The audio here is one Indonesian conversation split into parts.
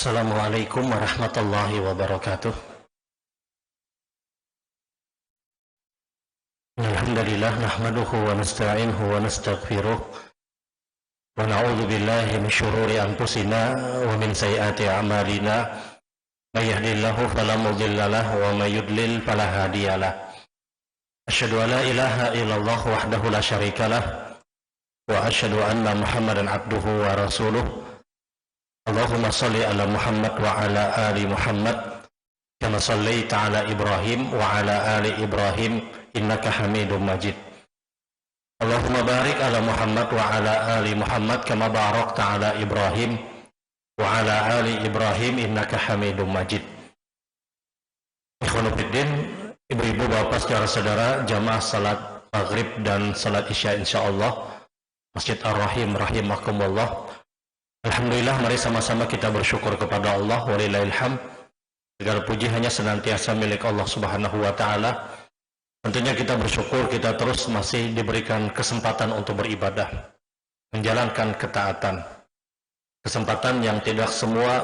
Assalamualaikum warahmatullahi wabarakatuh. Alhamdulillah nahmaduhu wa nasta'inuhu wa nastaghfiruh wa na'udzu billahi min syururi anfusina wa min sayyiati a'malina. May yahdihillahu fala mudilla lahu wa may yudlil fala hadiyalah. Asyhadu an la ilaha illallah wahdahu la syarikalah wa asyhadu anna Muhammadan abduhu wa rasuluh. Allahumma salli ala Muhammad wa ala ali Muhammad kama sallaita ala Ibrahim wa ala ali Ibrahim innaka Hamidum Majid. Allahumma barik ala Muhammad wa ala ali Muhammad kama barakta ala Ibrahim wa ala ali Ibrahim innaka Hamidum Majid. Ikhwanu fiddin, ibu-ibu, bapak, saudara-saudara, jamaah salat maghrib dan salat isya insyaallah Masjid Ar-Rahim rahimakumullah. Alhamdulillah, mari sama-sama kita bersyukur kepada Allah. Walillahilham. Segala puji hanya senantiasa milik Allah Subhanahu wa taala. Tentunya kita bersyukur kita terus masih diberikan kesempatan untuk beribadah, menjalankan ketaatan. Kesempatan yang tidak semua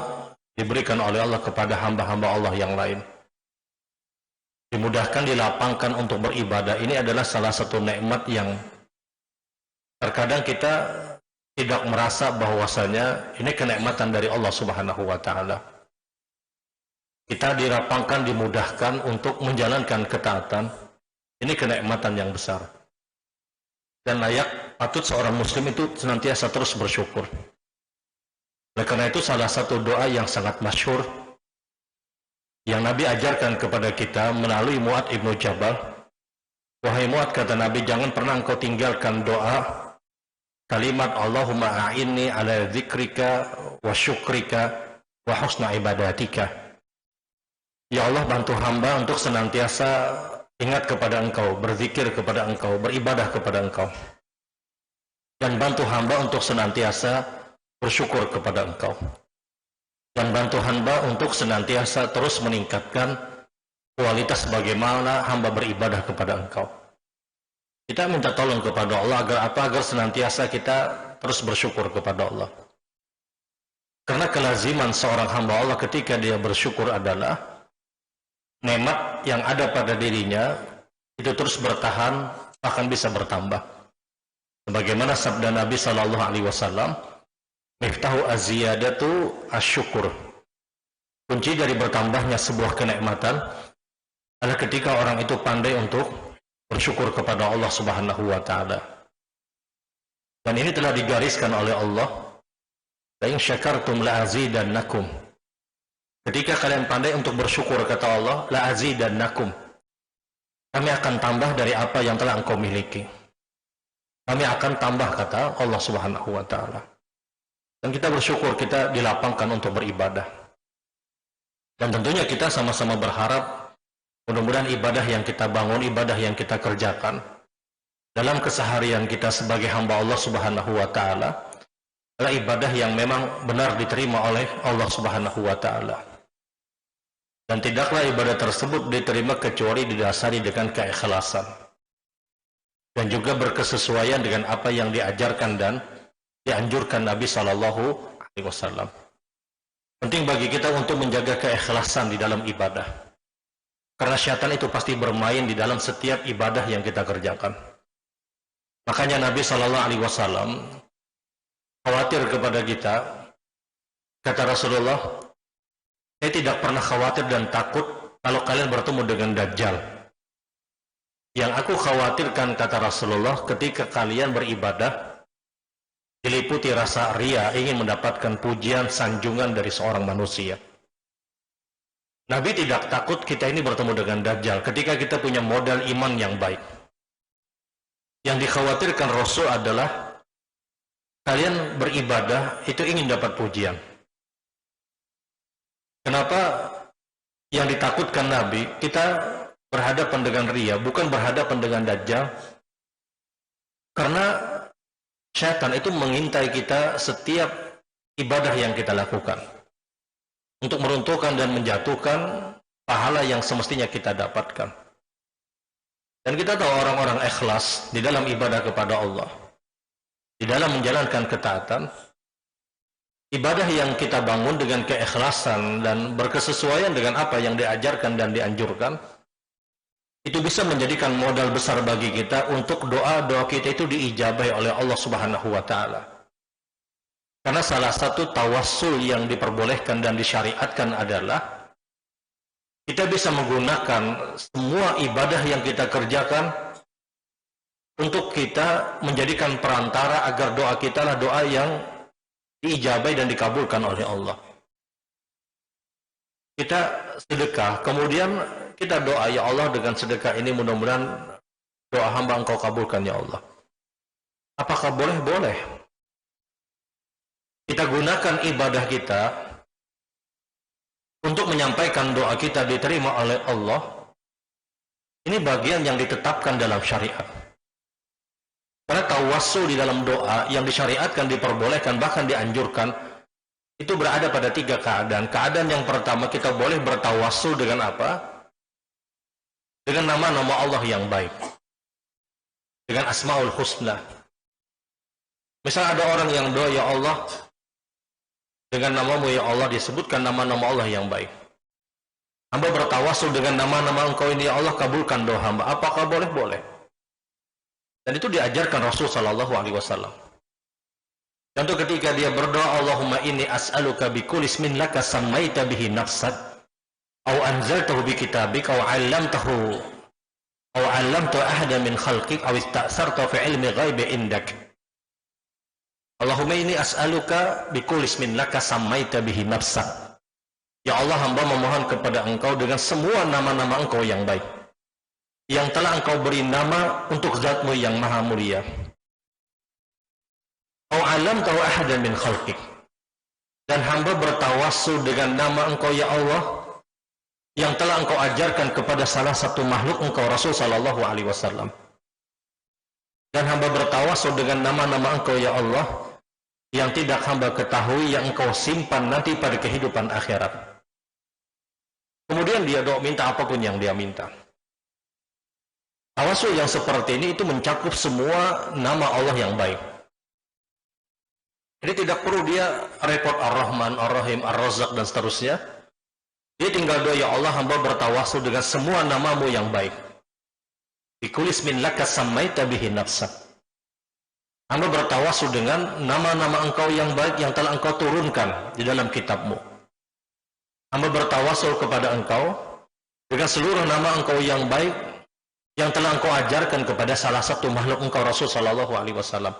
diberikan oleh Allah kepada hamba-hamba Allah yang lain. Dimudahkan, dilapangkan untuk beribadah. Ini adalah salah satu nikmat yang terkadang kita tidak merasa bahwasanya ini kenikmatan dari Allah Subhanahu wa taala. Kita dirapangkan, dimudahkan untuk menjalankan ketaatan. Ini kenikmatan yang besar. Dan layak patut seorang muslim itu senantiasa terus bersyukur. Oleh karena itu salah satu doa yang sangat masyhur yang Nabi ajarkan kepada kita melalui Mu'adz ibnu Jabal. Wahai Mu'adz, kata Nabi, jangan pernah engkau tinggalkan doa kalimat Allahumma a'inni ala dzikrika wa syukrika wa husna ibadatika. Ya Allah, bantu hamba untuk senantiasa ingat kepada Engkau, berzikir kepada Engkau, beribadah kepada Engkau. Dan bantu hamba untuk senantiasa bersyukur kepada Engkau. Dan bantu hamba untuk senantiasa terus meningkatkan kualitas bagaimana hamba beribadah kepada Engkau. Kita minta tolong kepada Allah agar apa? Agar senantiasa kita terus bersyukur kepada Allah. Karena kelaziman seorang hamba Allah ketika dia bersyukur adalah nikmat yang ada pada dirinya itu terus bertahan, bahkan bisa bertambah. Sebagaimana sabda Nabi sallallahu alaihi wasallam, "Miftahu az-ziyadatu asy-syukur." Kunci dari bertambahnya sebuah kenikmatan adalah ketika orang itu pandai untuk bersyukur kepada Allah Subhanahu wa taala. Dan ini telah digariskan oleh Allah, "La in syakartum la azidannakum." Ketika kalian pandai untuk bersyukur, kata Allah, la azidannakum. Kami akan tambah dari apa yang telah engkau miliki. Kami akan tambah, kata Allah Subhanahu wa taala. Dan kita bersyukur kita dilapangkan untuk beribadah. Dan tentunya kita sama-sama berharap mudah-mudahan ibadah yang kita bangun, ibadah yang kita kerjakan dalam keseharian kita sebagai hamba Allah Subhanahu wa taala adalah ibadah yang memang benar diterima oleh Allah Subhanahu wa taala. Dan tidaklah ibadah tersebut diterima kecuali didasari dengan keikhlasan dan juga berkesesuaian dengan apa yang diajarkan dan dianjurkan Nabi sallallahu alaihi wasallam. Penting bagi kita untuk menjaga keikhlasan di dalam ibadah. Karena syaitan itu pasti bermain di dalam setiap ibadah yang kita kerjakan. Makanya Nabi Shallallahu Alaihi Wasallam khawatir kepada kita. Kata Rasulullah, saya tidak pernah khawatir dan takut kalau kalian bertemu dengan Dajjal. Yang aku khawatirkan, kata Rasulullah, ketika kalian beribadah diliputi rasa ria, ingin mendapatkan pujian, sanjungan dari seorang manusia. Nabi tidak takut kita ini bertemu dengan Dajjal ketika kita punya modal iman yang baik. Yang dikhawatirkan Rasul adalah kalian beribadah itu ingin dapat pujian. Kenapa yang ditakutkan Nabi? Kita berhadapan dengan ria, bukan berhadapan dengan Dajjal. Karena syaitan itu mengintai kita setiap ibadah yang kita lakukan untuk meruntuhkan dan menjatuhkan pahala yang semestinya kita dapatkan. Dan kita tahu orang-orang ikhlas di dalam ibadah kepada Allah, di dalam menjalankan ketaatan, ibadah yang kita bangun dengan keikhlasan dan berkesesuaian dengan apa yang diajarkan dan dianjurkan, itu bisa menjadikan modal besar bagi kita untuk doa-doa kita itu diijabahi oleh Allah Subhanahu wa taala. Karena salah satu tawassul yang diperbolehkan dan disyariatkan adalah kita bisa menggunakan semua ibadah yang kita kerjakan untuk kita menjadikan perantara agar doa kita lah doa yang diijabai dan dikabulkan oleh Allah. Kita sedekah, kemudian kita doa, ya Allah dengan sedekah ini mudah-mudahan doa hamba Engkau kabulkan ya Allah. Apakah boleh? Boleh. Kita gunakan ibadah kita untuk menyampaikan doa kita diterima oleh Allah. Ini bagian yang ditetapkan dalam syariat. Karena tawassul di dalam doa yang disyariatkan, diperbolehkan, bahkan dianjurkan, itu berada pada 3 keadaan. Keadaan yang pertama, kita boleh bertawassul dengan apa? Dengan nama-nama Allah yang baik. Dengan Asmaul Husna. Misal ada orang yang doa, ya Allah, dengan namamu ya Allah, disebutkan nama-nama Allah yang baik. Hamba bertawassul dengan nama-nama Engkau ini, ya Allah, kabulkan doa hamba. Apakah boleh? Boleh. Dan itu diajarkan Rasul sallallahu alaihi wasallam. Contoh ketika dia berdoa, Allahumma inni as'aluka bi kulli ismin laka sammaita bihi nafsak aw anzaltahu bi kitabik aw 'allamta ahada min khalqik aw ista'sarta fi ilmi ghaibi indak. Allahumma inni as'aluka bi kulli ismin laka sammaita bihi nafsak. Ya Allah, hamba memohon kepada Engkau dengan semua nama-nama Engkau yang baik, yang telah Engkau beri nama untuk Zat-Mu yang maha mulia. Au alam tahu ahadan min khalqik. Dan hamba bertawassul dengan nama Engkau ya Allah yang telah Engkau ajarkan kepada salah satu makhluk Engkau, Rasul sallallahu alaihi wasallam. Dan hamba bertawassul dengan nama-nama Engkau ya Allah yang tidak hamba ketahui, yang Engkau simpan nanti pada kehidupan akhirat. Kemudian dia doa minta apapun yang dia minta. Tawassul yang seperti ini itu mencakup semua nama Allah yang baik. Jadi tidak perlu dia repot Ar-Rahman, Ar-Rahim, Ar-Razzaq dan seterusnya. Dia tinggal doa, ya Allah, hamba bertawassul dengan semua namamu yang baik. Bi kulli ismin laka sammaita bihi nafsak. Hamba bertawassul dengan nama-nama Engkau yang baik yang telah Engkau turunkan di dalam kitab-Mu. Hamba bertawassul kepada Engkau dengan seluruh nama Engkau yang baik yang telah Engkau ajarkan kepada salah satu makhluk Engkau, Rasul sallallahu alaihi wasallam.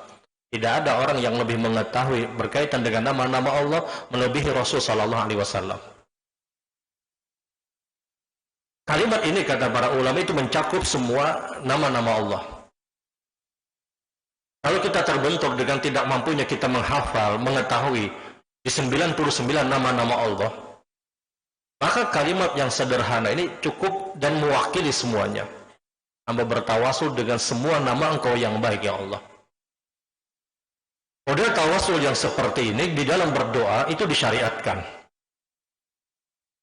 Tidak ada orang yang lebih mengetahui berkaitan dengan nama-nama Allah melebihi Rasul sallallahu alaihi wasallam. Kalimat ini, kata para ulama, itu mencakup semua nama-nama Allah. Kalau kita terbentur dengan tidak mampunya kita menghafal, mengetahui di 99 nama-nama Allah, maka kalimat yang sederhana ini cukup dan mewakili semuanya. Hamba bertawassul dengan semua nama Engkau yang baik ya Allah. Model tawassul yang seperti ini di dalam berdoa itu disyariatkan.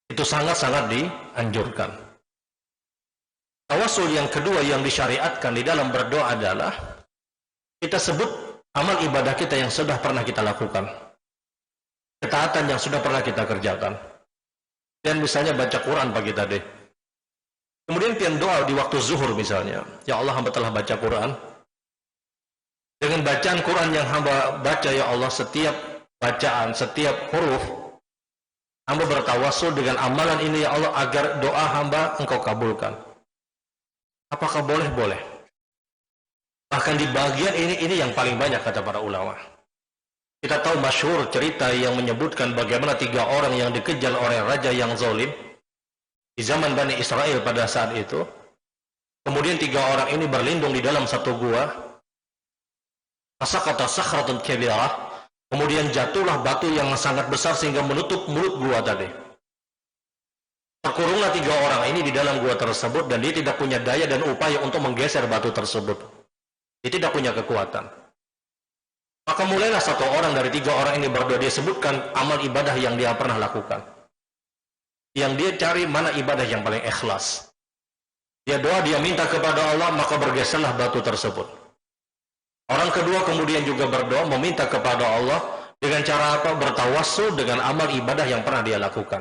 Itu sangat-sangat dianjurkan. Tawassul yang kedua yang disyariatkan di dalam berdoa adalah kita sebut amal ibadah kita yang sudah pernah kita lakukan. Ketaatan yang sudah pernah kita kerjakan. Dan misalnya baca Quran pagi tadi. Kemudian pian doa di waktu zuhur misalnya. Ya Allah, hamba telah baca Quran. Dengan bacaan Quran yang hamba baca ya Allah, setiap bacaan, setiap huruf, hamba bertawassul dengan amalan ini ya Allah agar doa hamba Engkau kabulkan. Apakah boleh? Boleh. Bahkan di bagian ini yang paling banyak kata para ulama. Kita tahu masyhur cerita yang menyebutkan bagaimana 3 orang yang dikejar oleh raja yang zalim di zaman Bani Israel pada saat itu. Kemudian 3 orang ini berlindung di dalam satu gua. Fasaqata sakhratun kabirah. Kemudian jatuhlah batu yang sangat besar sehingga menutup mulut gua tadi. Terkurunglah 3 orang ini di dalam gua tersebut dan dia tidak punya daya dan upaya untuk menggeser batu tersebut. Dia tidak punya kekuatan. Maka mulailah satu orang dari 3 orang ini berdoa. Dia sebutkan amal ibadah yang dia pernah lakukan. Yang dia cari mana ibadah yang paling ikhlas. Dia doa, dia minta kepada Allah, maka bergeserlah batu tersebut. Orang kedua kemudian juga berdoa, meminta kepada Allah. Dengan cara apa? Bertawassul dengan amal ibadah yang pernah dia lakukan.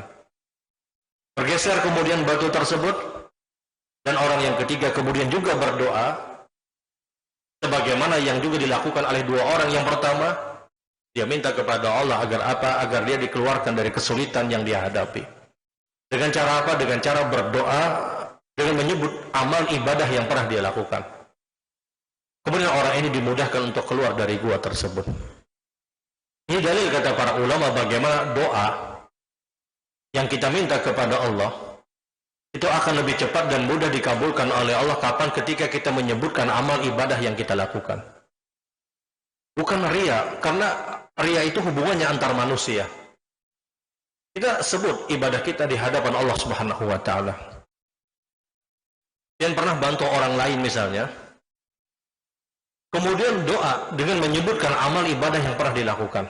Bergeser kemudian batu tersebut, dan orang yang ketiga kemudian juga berdoa, sebagaimana yang juga dilakukan oleh dua orang. Yang pertama, dia minta kepada Allah agar apa? Agar dia dikeluarkan dari kesulitan yang dia hadapi. Dengan cara apa? Dengan cara berdoa, dengan menyebut amal ibadah yang pernah dia lakukan. Kemudian orang ini dimudahkan untuk keluar dari gua tersebut. Ini dalil kata para ulama bagaimana doa yang kita minta kepada Allah itu akan lebih cepat dan mudah dikabulkan oleh Allah kapan? Ketika kita menyebutkan amal ibadah yang kita lakukan. Bukan ria, karena ria itu hubungannya antar manusia. Kita sebut ibadah kita di hadapan Allah Subhanahu wa taala. Yang pernah bantu orang lain misalnya, kemudian doa dengan menyebutkan amal ibadah yang pernah dilakukan,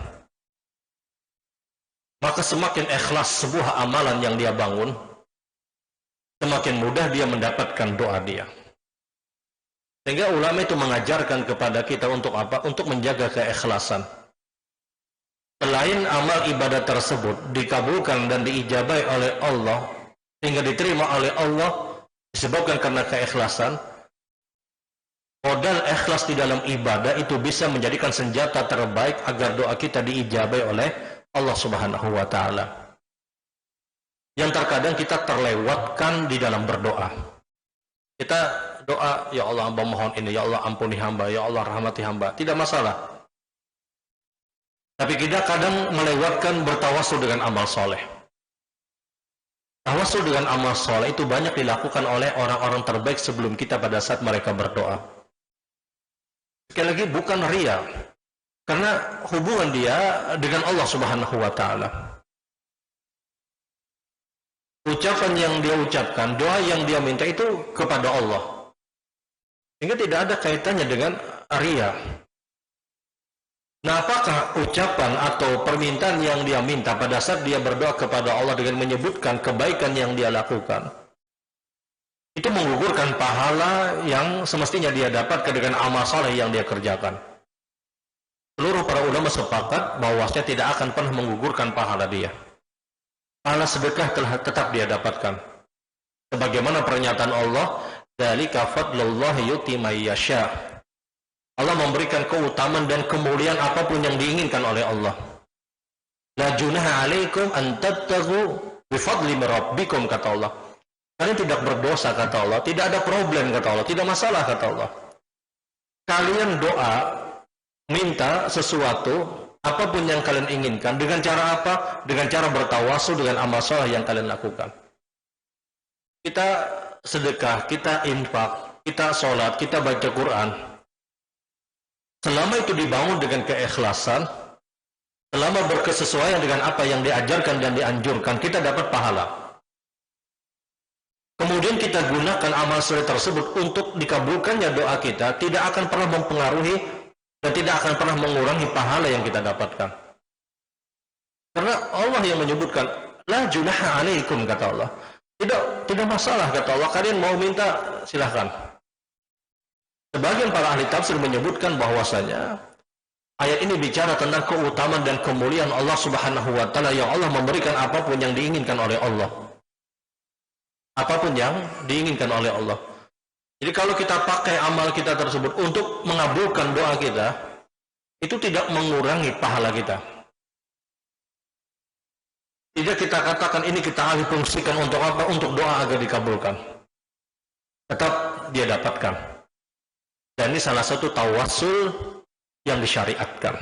maka semakin ikhlas sebuah amalan yang dia bangun, semakin mudah dia mendapatkan doa dia. Sehingga ulama itu mengajarkan kepada kita untuk apa? Untuk menjaga keikhlasan. Selain amal ibadah tersebut dikabulkan dan diijabai oleh Allah, sehingga diterima oleh Allah disebabkan karena keikhlasan, modal ikhlas di dalam ibadah itu bisa menjadikan senjata terbaik agar doa kita diijabai oleh Allah Subhanahu wa taala. Yang terkadang kita terlewatkan di dalam berdoa. Kita doa, ya Allah hamba mohon ini, ya Allah ampuni hamba, ya Allah rahmati hamba. Tidak masalah. Tapi kita kadang melewatkan bertawassul dengan amal soleh. Tawassul dengan amal soleh itu banyak dilakukan oleh orang-orang terbaik sebelum kita pada saat mereka berdoa. Sekali lagi bukan ria, karena hubungan dia dengan Allah Subhanahu wa taala. Ucapan yang dia ucapkan, doa yang dia minta itu kepada Allah. Sehingga tidak ada kaitannya dengan ria. Nah, apakah ucapan atau permintaan yang dia minta pada saat dia berdoa kepada Allah dengan menyebutkan kebaikan yang dia lakukan, itu menggugurkan pahala yang semestinya dia dapatkan dengan amal saleh yang dia kerjakan? Seluruh para ulama sepakat bahwasanya tidak akan pernah menggugurkan pahala dia. Pahala sedekah telah tetap dia dapatkan. Sebagaimana pernyataan Allah, dzalika fadlullahi yu'ti may yasha. Allah memberikan keutamaan dan kemuliaan apapun yang diinginkan oleh Allah. La junaha alaikum an tabtaghu bi fadli rabbikum, kata Allah. Kalian tidak berdosa, kata Allah. Tidak ada problem, kata Allah. Tidak masalah, kata Allah. Kalian doa, minta sesuatu, apapun yang kalian inginkan. Dengan cara apa? Dengan cara bertawassul dengan amal saleh yang kalian lakukan. Kita sedekah, kita infak, kita sholat, kita baca Quran. Selama itu dibangun dengan keikhlasan, selama berkesesuaian dengan apa yang diajarkan dan dianjurkan, kita dapat pahala. Kemudian kita gunakan amal soleh tersebut untuk dikabulkannya doa kita, tidak akan pernah mempengaruhi dan tidak akan pernah mengurangi pahala yang kita dapatkan. Karena Allah yang menyebutkan, la junaha alaikum, kata Allah. Tidak masalah, kata Allah. Kalian mau minta, silahkan. Sebagian para ahli tafsir menyebutkan bahwasanya ayat ini bicara tentang keutamaan dan kemuliaan Allah Subhanahu wa taala, yang Allah memberikan apapun yang diinginkan oleh Allah. Apapun yang diinginkan oleh Allah. Jadi kalau kita pakai amal kita tersebut untuk mengabulkan doa kita, itu tidak mengurangi pahala kita. Tidak kita katakan ini kita alih fungsikan untuk apa? Untuk doa agar dikabulkan. Tetap dia dapatkan. Dan ini salah satu tawassul yang disyariatkan.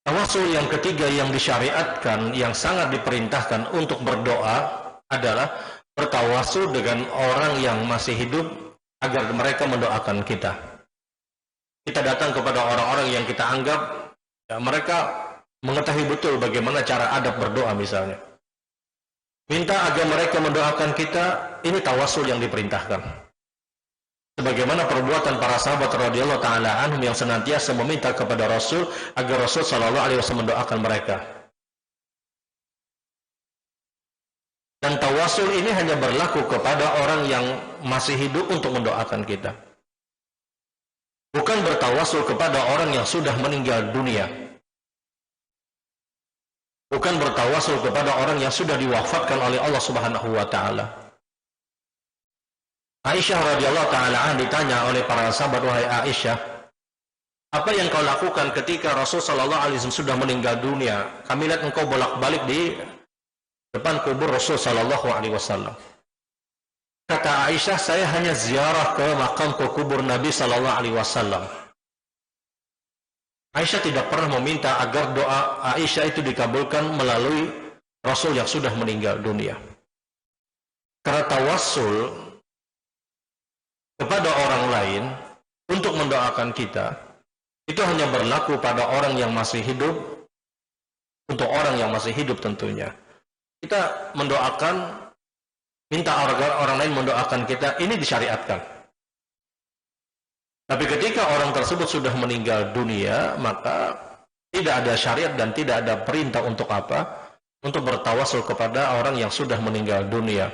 Tawassul yang ketiga yang disyariatkan, yang sangat diperintahkan untuk berdoa, adalah bertawassul dengan orang yang masih hidup agar mereka mendoakan kita. Kita datang kepada orang-orang yang kita anggap ya, mereka mengetahui betul bagaimana cara adab berdoa misalnya. Minta agar mereka mendoakan kita, ini tawassul yang diperintahkan. Sebagaimana perbuatan para sahabat radhiyallahu taala anhum yang senantiasa meminta kepada Rasul agar Rasul sallallahu alaihi wasallam mendoakan mereka. Dan tawassul ini hanya berlaku kepada orang yang masih hidup untuk mendoakan kita. Bukan bertawassul kepada orang yang sudah meninggal dunia. bukan bertawasul kepada orang yang sudah diwafatkan oleh Allah Subhanahu wa taala. Aisyah radhiyallahu taala ditanya oleh para sahabat, wahai Aisyah, apa yang kau lakukan ketika Rasul sallallahu alaihi wasallam sudah meninggal dunia? Kami lihat engkau bolak-balik di depan kubur Rasul sallallahu alaihi wasallam. Kata Aisyah, saya hanya ziarah ke makam ke kubur Nabi sallallahu alaihi wasallam. Aisyah tidak pernah meminta agar doa Aisyah itu dikabulkan melalui Rasul yang sudah meninggal dunia. Karena tawassul kepada orang lain untuk mendoakan kita itu hanya berlaku pada orang yang masih hidup, untuk orang yang masih hidup tentunya. Kita mendoakan, minta agar orang lain mendoakan kita, ini disyariatkan. Tapi ketika orang tersebut sudah meninggal dunia, maka tidak ada syariat dan tidak ada perintah untuk apa? Untuk bertawasul kepada orang yang sudah meninggal dunia.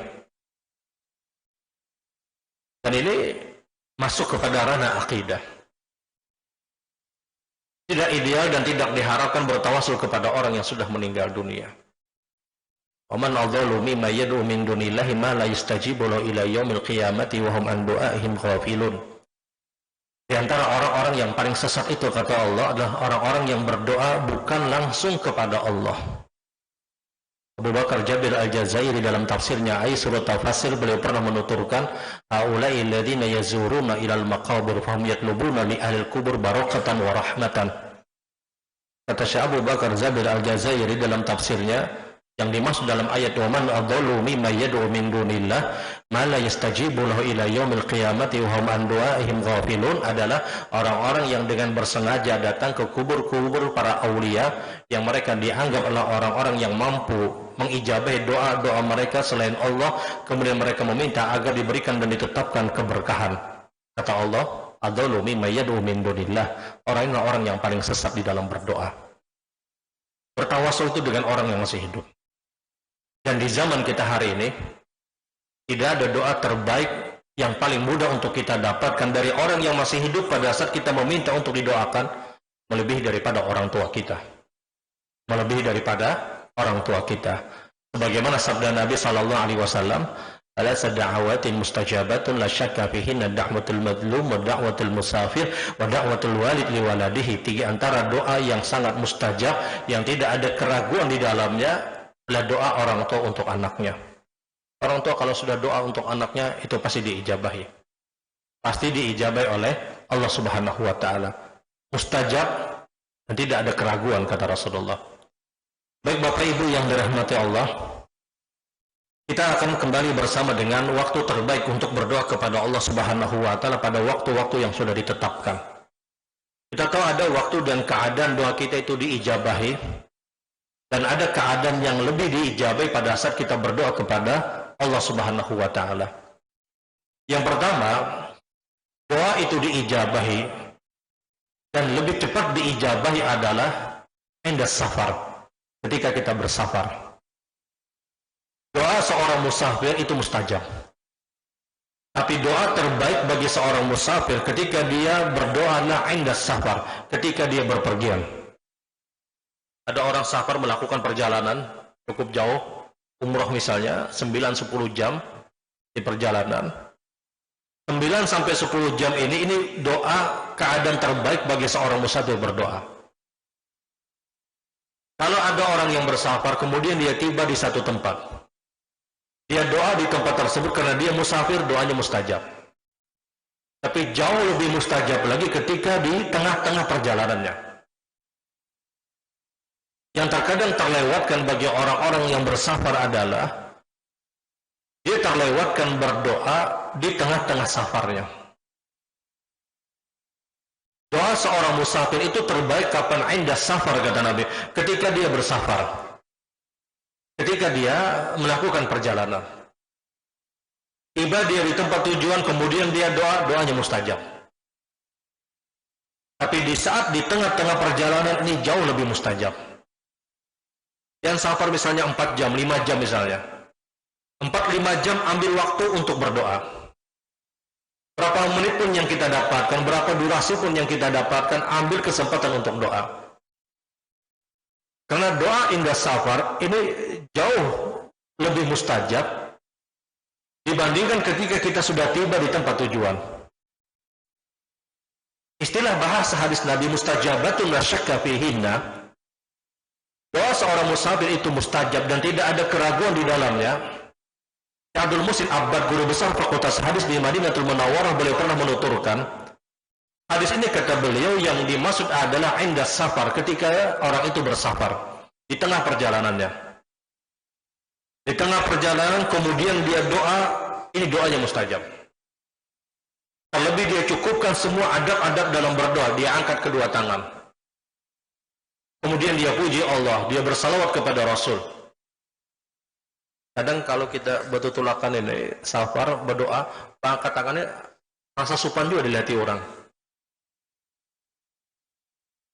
Dan ini masuk kepada ranah akidah. Tidak ideal dan tidak diharapkan bertawasul kepada orang yang sudah meninggal dunia. Waman adzalu mimma yad'u min dunillahi ma la yastajibu lahu ila yaumil qiyamati wa hum an du'aihim ghafilun. Di antara orang-orang yang paling sesat itu, kata Allah, adalah orang-orang yang berdoa bukan langsung kepada Allah. Abu Bakar Jabir Al-Jazairi dalam tafsirnya surat Al-Fasir, beliau pernah menuturkan, haula'i alladziina yazuruna ilal maqabir fahum yatlubuna li ahlil kubur barakatan wa rahmatan. Kata Syekh Abu Bakar Jabir Al-Jazairi dalam tafsirnya, yang dimaksud dalam ayat wa man adzalu mimma yad'u min dunillah ma la yastajibu lahu ila yaumil qiyamati wa hum an du'aihim ghafilun adalah orang-orang yang dengan bersengaja datang ke kubur-kubur para aulia yang mereka dianggap adalah orang-orang yang mampu mengijabahi doa-doa mereka selain Allah, kemudian mereka meminta agar diberikan dan ditetapkan keberkahan. Kata Allah, adzalu mimma yad'u min dunillah, orang yang paling sesat di dalam berdoa. Bertawasul itu dengan orang yang masih hidup. Dan di zaman kita hari ini, tidak ada doa terbaik yang paling mudah untuk kita dapatkan dari orang yang masih hidup pada saat kita meminta untuk didoakan, melebihi daripada orang tua kita. Melebihi daripada orang tua kita. Sebagaimana sabda Nabi sallallahu alaihi wasallam, ala sad'awatin mustajabatun la syakka fihinna da'watul madlum wa da'watul musafir wa da'watul walid li waladihi. Tiga antara doa yang sangat mustajab yang tidak ada keraguan di dalamnya adalah doa orang tua untuk anaknya. Orang tua kalau sudah doa untuk anaknya itu pasti diijabahi. Pasti diijabahi oleh Allah Subhanahu wa taala. Mustajab dan tidak ada keraguan, kata Rasulullah. Baik Bapak Ibu yang dirahmati Allah, kita akan kembali bersama dengan waktu terbaik untuk berdoa kepada Allah Subhanahu wa taala pada waktu-waktu yang sudah ditetapkan. Kita tahu ada waktu dan keadaan doa kita itu diijabahi, dan ada keadaan yang lebih diijabahi pada saat kita berdoa kepada Allah Subhanahu wa taala. Yang pertama, doa itu diijabahi dan lebih cepat diijabahi adalah inda safar, ketika kita bersafar. Doa seorang musafir itu mustajab. Tapi doa terbaik bagi seorang musafir ketika dia berdoa adalah inda safar, ketika dia berpergian. Ada orang safar melakukan perjalanan cukup jauh, umroh misalnya 9-10 jam di perjalanan. 9-10 jam ini doa keadaan terbaik bagi seorang musafir berdoa. Kalau ada orang yang bersafar kemudian dia tiba di satu tempat, dia doa di tempat tersebut karena dia musafir, doanya mustajab. Tapi jauh lebih mustajab lagi ketika di tengah-tengah perjalanannya. Yang terkadang terlewatkan bagi orang-orang yang bersafar adalah dia terlewatkan berdoa di tengah-tengah safarnya. Doa seorang musafir itu terbaik kapan inda safar, kata Nabi, ketika dia bersafar, ketika dia melakukan perjalanan. Tiba dia di tempat tujuan kemudian dia doanya mustajab. Tapi di saat di tengah-tengah perjalanan ini jauh lebih mustajab. Yang safar misalnya 4 jam, 5 jam misalnya. 4-5 jam ambil waktu untuk berdoa. Berapa menit pun yang kita dapatkan, berapa durasi pun yang kita dapatkan, ambil kesempatan untuk doa. Karena doa indah safar ini jauh lebih mustajab dibandingkan ketika kita sudah tiba di tempat tujuan. Istilah bahasa hadis Nabi mustajabatun la syakka fihinna. Doa seorang musafir itu mustajab dan tidak ada keraguan di dalamnya. Abdul Muhsin Abbad, guru besar Fakultas Hadis di Madinatul Munawwarah, beliau pernah menuturkan, hadis ini kata beliau yang dimaksud adalah indah safar, ketika orang itu bersafar di tengah perjalanannya. Di tengah perjalanan kemudian dia doa, ini doanya mustajab. Terlebih dia cukupkan semua adab-adab dalam berdoa, dia angkat kedua tangan. Kemudian dia puji Allah, dia bersalawat kepada Rasul. Kadang kalau kita betul-tulakan ini safar berdoa, angkat tangannya rasa sopan juga dilihat orang.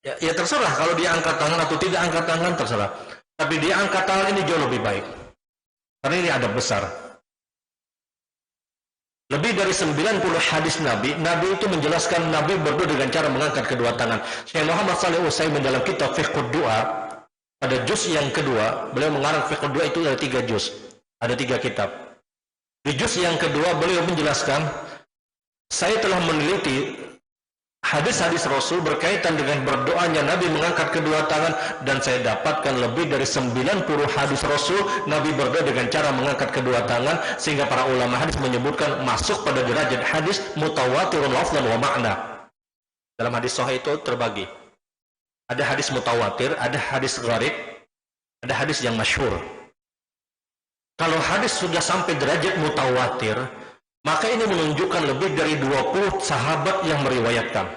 Ya terserah kalau dia angkat tangan atau tidak angkat tangan terserah. Tapi dia angkat tangan ini jauh lebih baik. Karena ini adab besar. Lebih dari 90 hadis Nabi itu menjelaskan Nabi berdoa dengan cara mengangkat kedua tangan. Syekh Muhammad Shalih Utsaimin dalam kitab Fiqhud Du'a, pada juz yang kedua, beliau mengarang Fiqhud Du'a itu ada 3 juz. Ada 3 kitab. Di juz yang kedua beliau menjelaskan, saya telah meneliti hadis-hadis Rasul berkaitan dengan berdoanya Nabi mengangkat kedua tangan, dan saya dapatkan lebih dari 90 hadis Rasul Nabi berdoa dengan cara mengangkat kedua tangan, sehingga para ulama hadis menyebutkan masuk pada derajat hadis mutawatirun lafzan wa makna. Dalam hadis sahih itu terbagi. Ada hadis mutawatir, ada hadis gharib, ada hadis yang masyhur. Kalau hadis sudah sampai derajat mutawatir, maka ini menunjukkan lebih dari 20 sahabat yang meriwayatkan.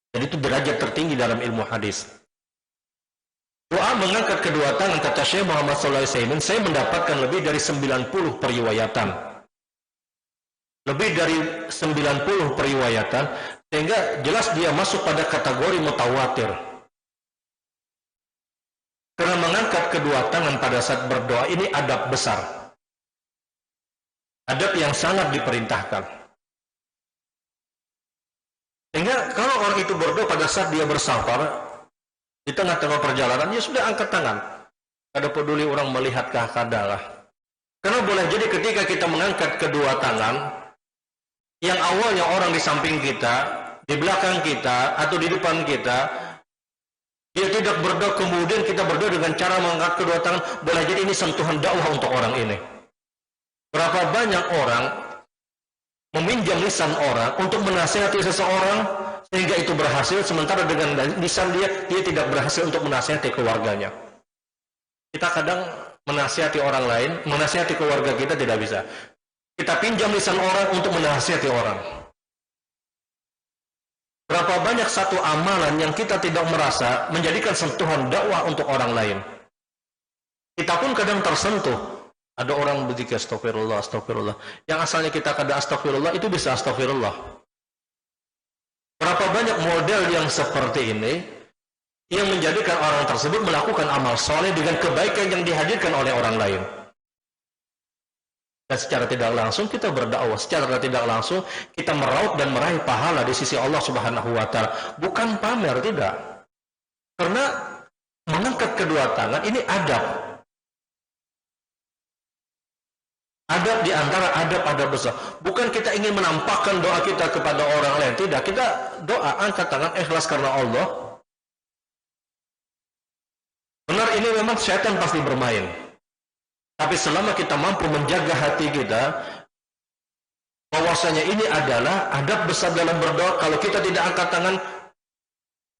Jadi itu derajat tertinggi dalam ilmu hadis. Doa mengangkat kedua tangan, kata Syekh Muhammad Shalih Utsaimin, saya mendapatkan lebih dari 90 periwayatan. Lebih dari 90 periwayatan, sehingga jelas dia masuk pada kategori mutawatir. Karena mengangkat kedua tangan pada saat berdoa ini adab besar. Adab yang sangat diperintahkan. Sehingga kalau orang itu berdoa pada saat dia bersafar, di tengah-tengah perjalanan, ya sudah angkat tangan. Kada peduli orang melihatkah, kadalah. Karena boleh jadi ketika kita mengangkat kedua tangan, yang awalnya orang di samping kita, di belakang kita, atau di depan kita, dia tidak berdoa, kemudian kita berdoa dengan cara mengangkat kedua tangan, boleh jadi ini sentuhan dakwah untuk orang ini. Berapa banyak orang meminjam lisan orang untuk menasihati seseorang sehingga itu berhasil, sementara dengan lisan dia tidak berhasil untuk menasihati keluarganya. Kita kadang menasihati orang lain, menasihati keluarga kita tidak bisa. Kita pinjam lisan orang untuk menasihati orang. Berapa banyak satu amalan yang kita tidak merasa menjadikan sentuhan dakwah untuk orang lain. Kita pun kadang tersentuh. Ada orang berzikir astagfirullah, astagfirullah. Yang asalnya kita kada astagfirullah, itu bisa astagfirullah. Berapa banyak model yang seperti ini yang menjadikan orang tersebut melakukan amal soleh dengan kebaikan yang dihadirkan oleh orang lain. Dan secara tidak langsung kita berdakwah, secara tidak langsung kita meraup dan meraih pahala di sisi Allah Subhanahu wa Ta'ala. Bukan pamer, tidak. Karena mengangkat kedua tangan ini adab. Adab di antara adab-adab besar. Bukan kita ingin menampakkan doa kita kepada orang lain, tidak. Kita doa angkat tangan ikhlas karena Allah. Benar, ini memang syaitan pasti bermain. Tapi selama kita mampu menjaga hati kita, bahwasanya ini adalah adab besar dalam berdoa. Kalau kita tidak angkat tangan,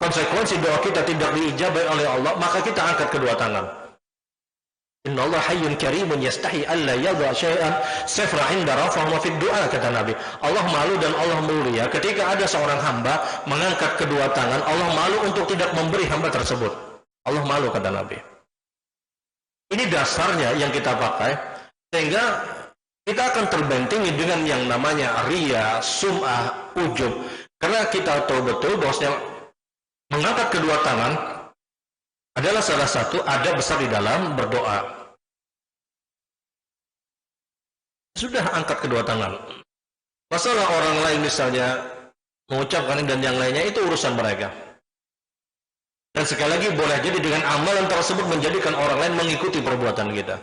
konsekuensi doa kita tidak diijabai oleh Allah, maka kita angkat kedua tangan. Innallaha hayyun karimun yastahi alla yadha syai'an sifra 'inda rafa'u fid du'a, kata Nabi. Allah malu dan Allah mulia ketika ada seorang hamba mengangkat kedua tangan, Allah malu untuk tidak memberi hamba tersebut. Allah malu, kata Nabi. Ini dasarnya yang kita pakai, sehingga kita akan terbentengi dengan yang namanya riya, sum'ah, ujub. Karena kita tahu betul bahwasanya mengangkat kedua tangan adalah salah satu adab besar di dalam berdoa. Sudah angkat kedua tangan. Masalah orang lain misalnya mengucapkan dan yang lainnya, itu urusan mereka. Dan sekali lagi boleh jadi dengan amalan tersebut menjadikan orang lain mengikuti perbuatan kita.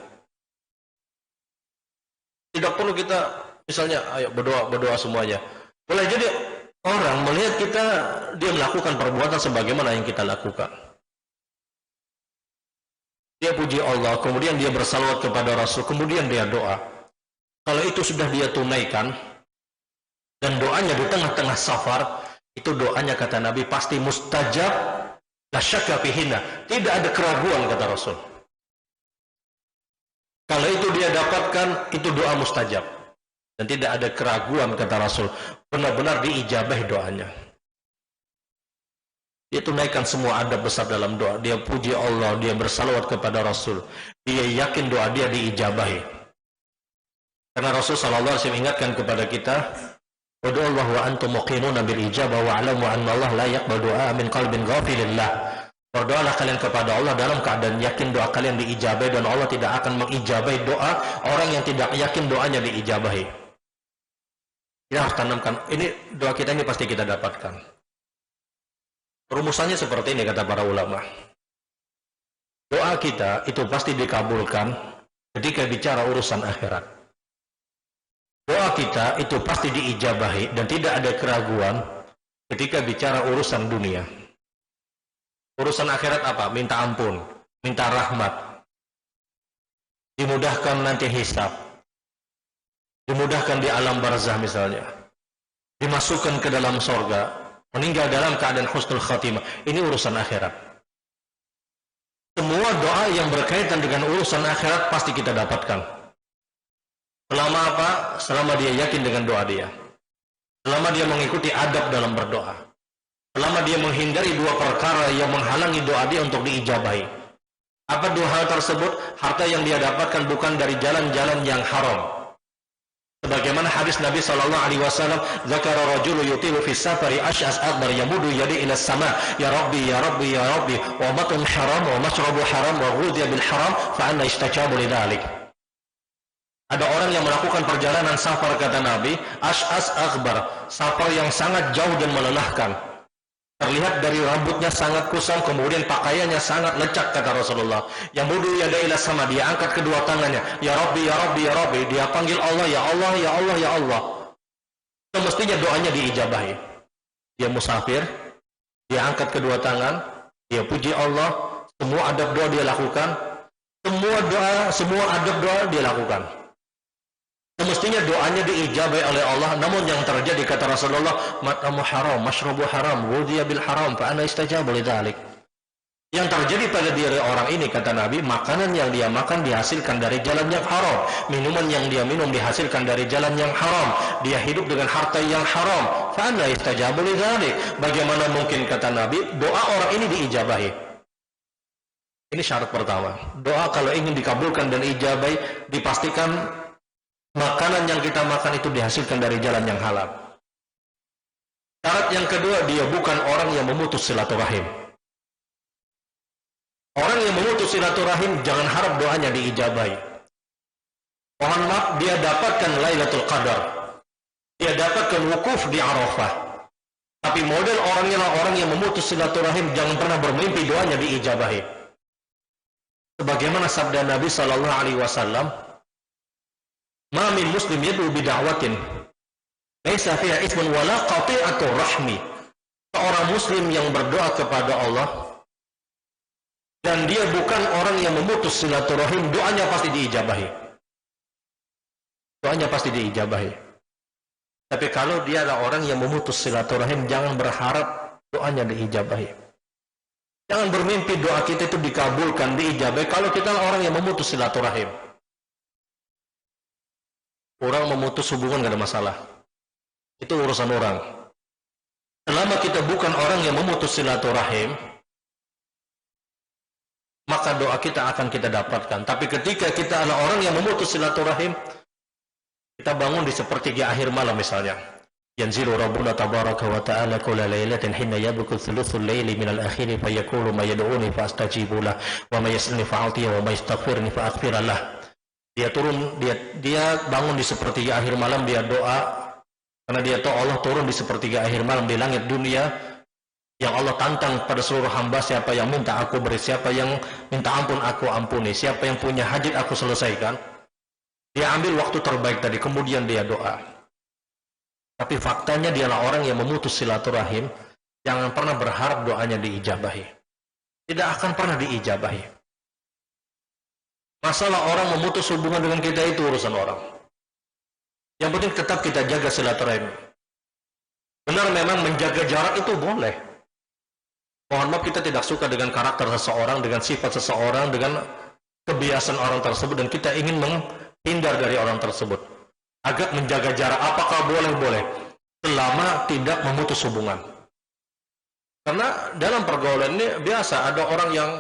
Tidak perlu kita misalnya ayo berdoa semuanya. Boleh jadi orang melihat kita dia melakukan perbuatan sebagaimana yang kita lakukan. Dia puji Allah, kemudian dia bersalawat kepada Rasul, kemudian dia doa. Kalau itu sudah dia tunaikan dan doanya di tengah-tengah safar, itu doanya kata Nabi pasti mustajab, la syakka fihinna. Tidak ada keraguan kata Rasul. Kalau itu dia dapatkan, itu doa mustajab. Dan tidak ada keraguan kata Rasul. Benar-benar diijabah doanya. Dia tunaikan semua adab besar dalam doa. Dia puji Allah, dia bersalawat kepada Rasul. Dia yakin doa dia diijabahi. Karena Rasul SAW ingatkan kepada kita, "Ud'ullaha wa antum muqinuna bil ijabah wa 'alamu anna Allah la yaqbal du'a min qalbin ghafilillah." Berdoalah kalian kepada Allah dalam keadaan yakin doa kalian diijabahi, dan Allah tidak akan mengijabahi doa orang yang tidak yakin doanya diijabahi. Kita harus tanamkan, ini doa kita ini pasti kita dapatkan. Rumusannya seperti ini kata para ulama. Doa kita itu pasti dikabulkan ketika bicara urusan akhirat. Doa kita itu pasti diijabahi dan tidak ada keraguan ketika bicara urusan dunia. Urusan akhirat apa? Minta ampun, minta rahmat, dimudahkan nanti hisab, dimudahkan di alam barzah misalnya, dimasukkan ke dalam sorga, meninggal dalam keadaan husnul khatimah. Ini urusan akhirat. Semua doa yang berkaitan dengan urusan akhirat pasti kita dapatkan. Selama apa? Selama dia yakin dengan doa dia. Selama dia mengikuti adab dalam berdoa. Selama dia menghindari dua perkara yang menghalangi doa dia untuk diijabahi. Apa dua hal tersebut? Harta yang dia dapatkan bukan dari jalan-jalan yang haram. Sebagaimana hadis Nabi SAW, "Zakara rajulu yutilu fi safari ash'as akbar yamudu yadi ila sama, ya Rabbi ya Rabbi ya Rabbi, wa matun haram wa mashrabu haram wa ghudhiya bil haram, fa anna istajabu lidzalik." Ada orang yang melakukan perjalanan safar kata Nabi, ash'as akbar, safar yang sangat jauh dan melelahkan. Terlihat dari rambutnya sangat kusam, kemudian pakaiannya sangat lecak kata Rasulullah. Yang mudu yada ila sama, dia angkat kedua tangannya, ya Rabbi ya Rabbi ya Rabbi, dia panggil Allah ya Allah ya Allah ya Allah. Semestinya doanya diijabahi. Dia musafir, dia angkat kedua tangan, dia puji Allah, semua adab doa dia lakukan, semua adab doa dia lakukan. Semestinya doanya diijabai oleh Allah, namun yang terjadi kata Rasulullah, mat'amu haram, mashrabu haram, ghudhiya bil haram, fa ana istajabu lidzalik. Yang terjadi pada diri orang ini kata Nabi, makanan yang dia makan dihasilkan dari jalan yang haram, minuman yang dia minum dihasilkan dari jalan yang haram, dia hidup dengan harta yang haram, fa ana istajabu lidzalik. Bagaimana mungkin kata Nabi, doa orang ini diijabahi? Ini syarat pertama. Doa kalau ingin dikabulkan dan ijabai, dipastikan makanan yang kita makan itu dihasilkan dari jalan yang halal. Syarat yang kedua, dia bukan orang yang memutus silaturahim. Orang yang memutus silaturahim jangan harap doanya diijabai. Mohon maaf, dia dapatkan Lailatul Qadar, dia dapatkan wukuf di Arafah, tapi model orangnya orang yang memutus silaturahim jangan pernah bermimpi doanya diijabahi. Sebagaimana sabda Nabi SAW, "Ma min muslim yad'u bid'awatin laisa fiha ismun wala qati'atur rahmi." Seorang muslim yang berdoa kepada Allah dan dia bukan orang yang memutus silaturahim, doanya pasti diijabahi. Doanya pasti diijabahi. Tapi kalau dia adalah orang yang memutus silaturahim, jangan berharap doanya diijabahi. Jangan bermimpi doa kita itu dikabulkan, diijabahi kalau kita adalah orang yang memutus silaturahim. Orang memutus hubungan gak ada masalah. Itu urusan orang. Selama kita bukan orang yang memutus silaturahim, maka doa kita akan kita dapatkan. Tapi ketika kita adalah orang yang memutus silaturahim, kita bangun di sepertiga akhir malam misalnya. Yanzilu Rabbuna tabaraka wa ta'ala kulla lailatin hina yabku thuluthul laili minal akhiri fayaqulu ma yad'uni fa astajibu lah wa ma yasalni fa a'tihi wa ma yastaghfirni fa aghfir lah. Dia turun, dia bangun di sepertiga akhir malam, dia doa karena dia tahu Allah turun di sepertiga akhir malam di langit dunia Yang Allah tantang pada seluruh hamba, siapa yang minta aku beri, siapa yang minta ampun aku ampuni, siapa yang punya hajat aku selesaikan. Dia ambil waktu terbaik tadi, kemudian dia doa. Tapi faktanya dialah orang yang memutus silaturahim, jangan pernah berharap doanya diijabahi. Tidak akan pernah diijabahi. Masalah orang memutus hubungan dengan kita itu urusan orang. Yang penting tetap kita jaga silaturahim. Benar, memang menjaga jarak itu boleh. Mohon maaf, kita tidak suka dengan karakter seseorang, dengan sifat seseorang, dengan kebiasaan orang tersebut, dan kita ingin menghindar dari orang tersebut. Agak menjaga jarak, apakah boleh? Boleh. Selama tidak memutus hubungan. Karena dalam pergaulan ini biasa ada orang yang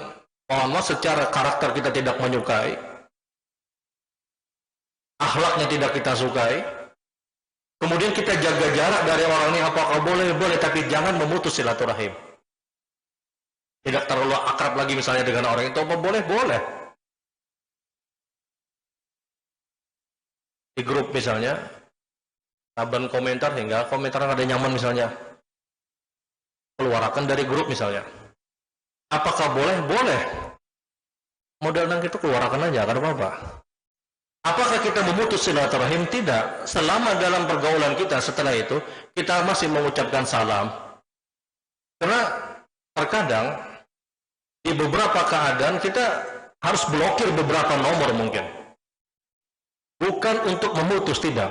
mohon maaf secara karakter kita tidak menyukai, akhlaknya tidak kita sukai, kemudian kita jaga jarak dari orang ini, apakah boleh? Boleh, tapi jangan memutus silaturahim. Tidak terlalu akrab lagi misalnya dengan orang itu, apa boleh? Boleh. Di grup misalnya, saban komentar hingga komentar ada nyaman misalnya, keluarkan dari grup misalnya. Apakah boleh? Boleh. Modal nang itu keluarkan aja, karena apa? Apakah kita memutus silaturahim? Tidak. Selama dalam pergaulan kita setelah itu, kita masih mengucapkan salam. Karena terkadang di beberapa keadaan kita harus blokir beberapa nomor mungkin. Bukan untuk memutus, tidak.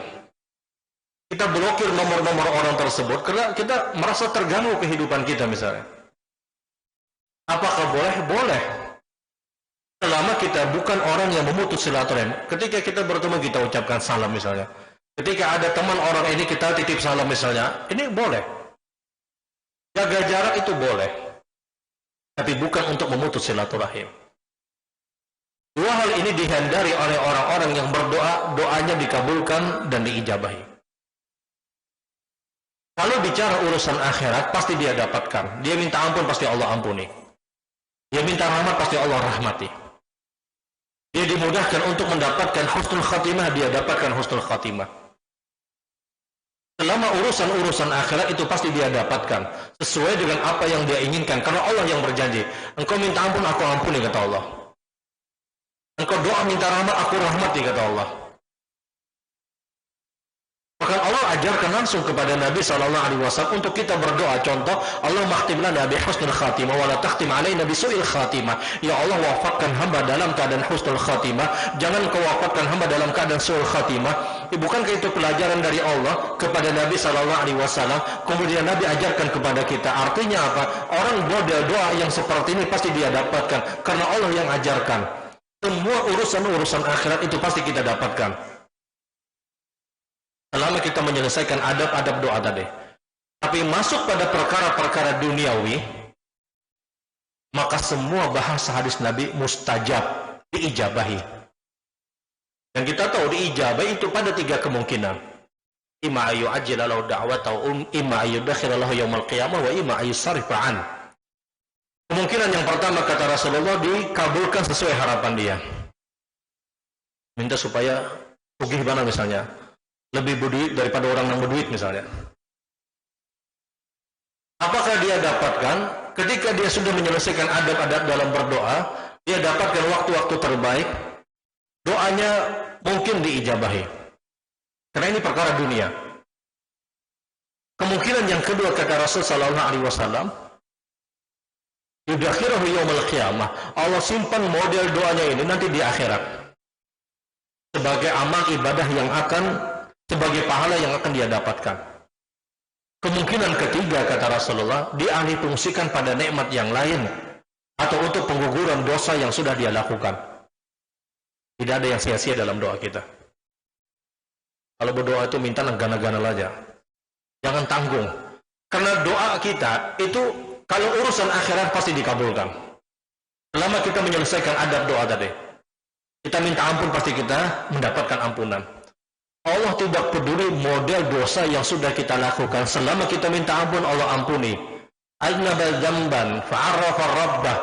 Kita blokir nomor-nomor orang tersebut karena kita merasa terganggu kehidupan kita misalnya. Apakah boleh? Boleh. Selama kita bukan orang yang memutus silaturahim. Ketika kita bertemu kita ucapkan salam misalnya. Ketika ada teman orang ini kita titip salam misalnya, ini boleh. Jaga jarak itu boleh. Tapi bukan untuk memutus silaturahim. Dua hal ini dihindari oleh orang-orang yang berdoa, doanya dikabulkan dan diijabahi. Kalau bicara urusan akhirat, pasti dia dapatkan. Dia minta ampun, pasti Allah ampuni. Dia minta rahmat, pasti Allah rahmati. Dia dimudahkan untuk mendapatkan husnul khatimah, dia dapatkan husnul khatimah. Selama urusan-urusan akhirat itu pasti dia dapatkan sesuai dengan apa yang dia inginkan, karena Allah yang berjanji, engkau minta ampun, aku ampuni, kata Allah. Engkau doa minta rahmat, aku rahmati, kata Allah. Bahkan Allah ajarkan langsung kepada Nabi SAW untuk kita berdoa. Contoh, Allah mahtim lana bi husnul khatimah wa la takhtim alaina bi su'il khatimah. Ya Allah, wafatkan hamba dalam keadaan husnul khatimah, jangan kau wafatkan hamba dalam keadaan su'il khatimah. Bukankah itu pelajaran dari Allah kepada Nabi SAW? Kemudian Nabi ajarkan kepada kita. Artinya apa? Orang doa yang seperti ini pasti dia dapatkan, karena Allah yang ajarkan. Semua urusan-urusan akhirat itu pasti kita dapatkan selama kita menyelesaikan adab-adab doa tadi. Tapi masuk pada perkara-perkara duniawi, maka semua bahasa hadis Nabi mustajab, diijabahi. Dan kita tahu diijabahi itu pada tiga kemungkinan. Imma ayu ajjilalahu da'watahu, imma ayu dakhilallahu yaumal qiyamah, wa imma ayu sarifa'an. Kemungkinan yang pertama, kata Rasulullah, dikabulkan sesuai harapan dia. Minta supaya sugih mana misalnya, lebih berduit daripada orang yang berduit misalnya. Apakah dia dapatkan? Ketika dia sudah menyelesaikan adab-adab dalam berdoa, dia dapatkan waktu-waktu terbaik, doanya mungkin diijabahi. Karena ini perkara dunia. Kemungkinan yang kedua, kata Rasul sallallahu alaihi wasallam, yudakhirahu yaumil qiyamah, Allah simpan model doanya ini nanti di akhirat sebagai amal ibadah yang akan, sebagai pahala yang akan dia dapatkan. Kemungkinan ketiga, kata Rasulullah, dialih fungsikan pada nikmat yang lain atau untuk pengguguran dosa yang sudah dia lakukan. Tidak ada yang sia-sia dalam doa kita. Kalau berdoa itu minta negana-gana aja, jangan tanggung. Karena doa kita itu kalau urusan akhirat pasti dikabulkan. Selama kita menyelesaikan adab doa tadi, kita minta ampun, pasti kita mendapatkan ampunan. Allah tidak peduli model dosa yang sudah kita lakukan. Selama kita minta ampun, Allah ampuni. Aznaba dzamban fa'arrafa rabbah.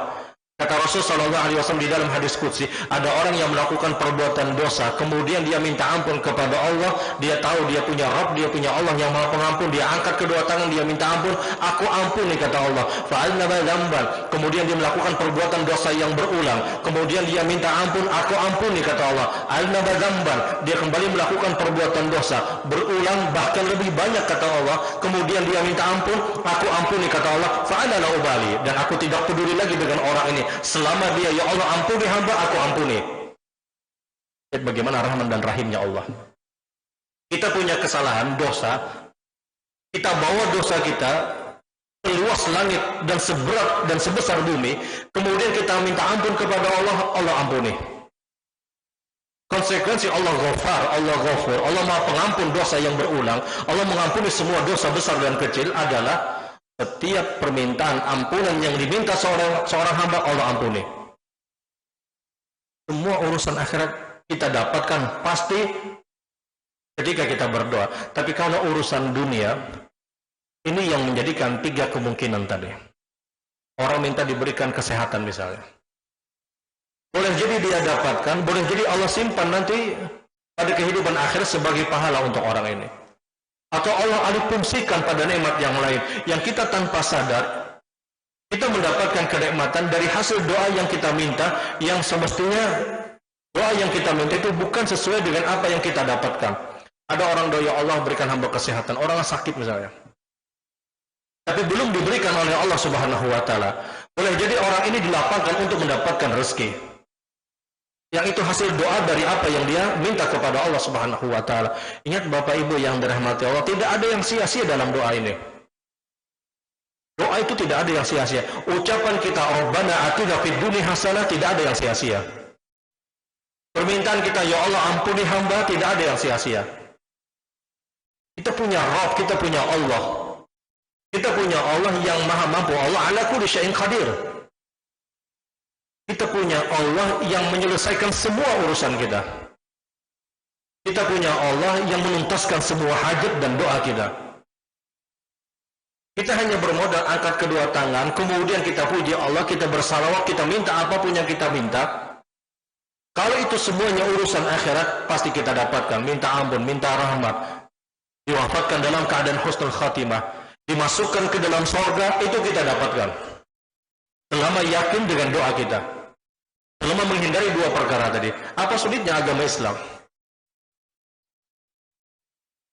Kata Rasul sallallahu alaihi wasallam di dalam hadis qudsi, ada orang yang melakukan perbuatan dosa, kemudian dia minta ampun kepada Allah, dia tahu dia punya Rabb, dia punya Allah yang Maha Pengampun, dia angkat kedua tangan, dia minta ampun, aku ampuni kata Allah. Fa'alnaba dzamban, kemudian dia melakukan perbuatan dosa yang berulang, kemudian dia minta ampun, aku ampuni kata Allah. Alnaba dzamban, dia kembali melakukan perbuatan dosa, berulang bahkan lebih banyak kata Allah, kemudian dia minta ampun, aku ampuni kata Allah. Fa'ala la ubali, dan aku tidak peduli lagi dengan orang ini. Selama dia, ya Allah ampuni hamba, aku ampuni. Lihat bagaimana rahman dan rahimnya Allah. Kita punya kesalahan, dosa, kita bawa dosa kita seluas langit dan seberat dan sebesar bumi, kemudian kita minta ampun kepada Allah, Allah ampuni. Konsekuensi Allah Ghafar, Allah Ghafur, Allah Maha Pengampun dosa yang berulang, Allah mengampuni semua dosa besar dan kecil adalah setiap permintaan ampunan yang diminta seorang hamba, Allah ampuni. Semua urusan akhirat kita dapatkan pasti ketika kita berdoa. Tapi kalau urusan dunia, ini yang menjadikan 3 kemungkinan tadi. Orang minta diberikan kesehatan misalnya. Boleh jadi dia dapatkan, boleh jadi Allah simpan nanti pada kehidupan akhir sebagai pahala untuk orang ini. Atau Allah alih fungsikan pada nikmat yang lain, yang kita tanpa sadar, kita mendapatkan kenikmatan dari hasil doa yang kita minta, yang semestinya doa yang kita minta itu bukan sesuai dengan apa yang kita dapatkan. Ada orang doa, ya Allah berikan hamba kesehatan, orang sakit misalnya, tapi belum diberikan oleh Allah Subhanahu wa Ta'ala. Boleh jadi orang ini dilapangkan untuk mendapatkan rezeki, yang itu hasil doa dari apa yang dia minta kepada Allah Subhanahu wa Ta'ala. Ingat Bapak Ibu yang dirahmati Allah, tidak ada yang sia-sia dalam doa ini. Doa itu tidak ada yang sia-sia. Ucapan kita Rabbana atina fid dunya hasanah tidak ada yang sia-sia. Permintaan kita, ya Allah ampuni hamba, tidak ada yang sia-sia. Kita punya Rabb, kita punya Allah. Kita punya Allah yang Maha Mampu. Allah ala kulli syai'in qadir. Kita punya Allah yang menyelesaikan semua urusan kita. Kita punya Allah yang menuntaskan semua hajat dan doa kita. Kita hanya bermodal angkat kedua tangan, kemudian kita puji Allah, kita bersalawat, kita minta apapun yang kita minta. Kalau itu semuanya urusan akhirat, pasti kita dapatkan. Minta ampun, minta rahmat, diwafatkan dalam keadaan husnul khatimah, dimasukkan ke dalam sorga, itu kita dapatkan. Selama yakin dengan doa kita, selama menghindari 2 perkara tadi. Apa sulitnya agama Islam?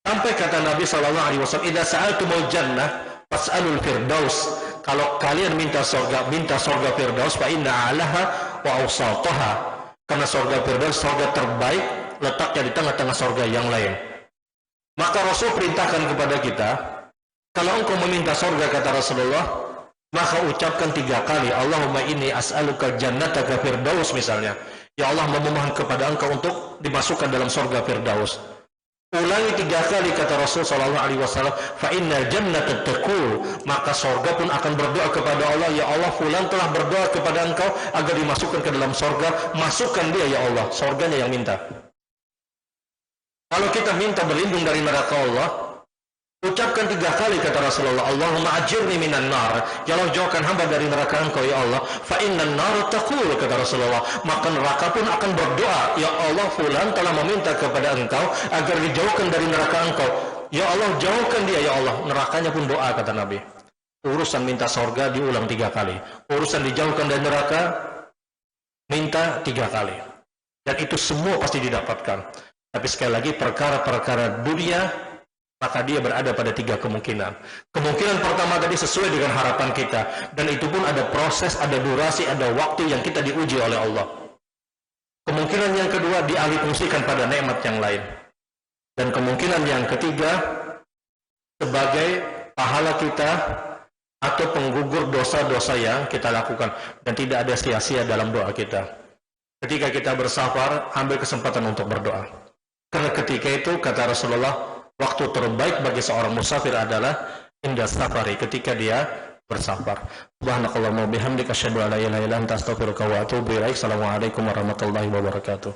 Sampai kata Nabi SAW, idza sa'altumul jannah fas'alul firdaus. Kalau kalian minta sorga firdaus, fa inna 'alaha wa awsataha. Karena sorga firdaus sorga terbaik, letaknya di tengah-tengah sorga yang lain. Maka Rasul perintahkan kepada kita, kalau engkau meminta sorga, kata Rasulullah, maka ucapkan 3 kali, Allahumma inni as'aluka jannataka firdaus misalnya. Ya Allah, memohon kepada engkau untuk dimasukkan dalam surga firdaus. Ulangi 3 kali kata Rasul sallallahu alaihi wasallam, fa innal jannata taqul, maka surga pun akan berdoa kepada Allah, ya Allah fulan telah berdoa kepada engkau agar dimasukkan ke dalam surga, masukkan dia ya Allah, surganya yang minta. Kalau kita minta berlindung dari neraka Allah, ucapkan 3 kali kata Rasulullah, Allahumma ajirni minan nar, ya Allah jauhkan hamba dari neraka engkau ya Allah. Fa innan nar taqul, kata Rasulullah, maka neraka pun akan berdoa, ya Allah fulan telah meminta kepada engkau agar dijauhkan dari neraka engkau, ya Allah jauhkan dia ya Allah. Nerakanya pun doa kata Nabi. Urusan minta surga diulang 3 kali, urusan dijauhkan dari neraka minta 3 kali, dan itu semua pasti didapatkan. Tapi sekali lagi, perkara-perkara dunia, maka dia berada pada 3 kemungkinan. Kemungkinan pertama tadi sesuai dengan harapan kita, dan itu pun ada proses, ada durasi, ada waktu yang kita diuji oleh Allah. Kemungkinan yang kedua, dialihfungsikan pada nikmat yang lain. Dan kemungkinan yang ketiga, sebagai pahala kita atau penggugur dosa-dosa yang kita lakukan, dan tidak ada sia-sia dalam doa kita. Ketika kita bersafar, ambil kesempatan untuk berdoa. Karena ketika itu, kata Rasulullah, waktu terbaik bagi seorang musafir adalah inda safari, ketika dia bersafar. Subhanakallahumma bihamdika asyhadu an la ilaha illa anta astaghfiruka wa atubu ilaik. Assalamualaikum warahmatullahi wabarakatuh.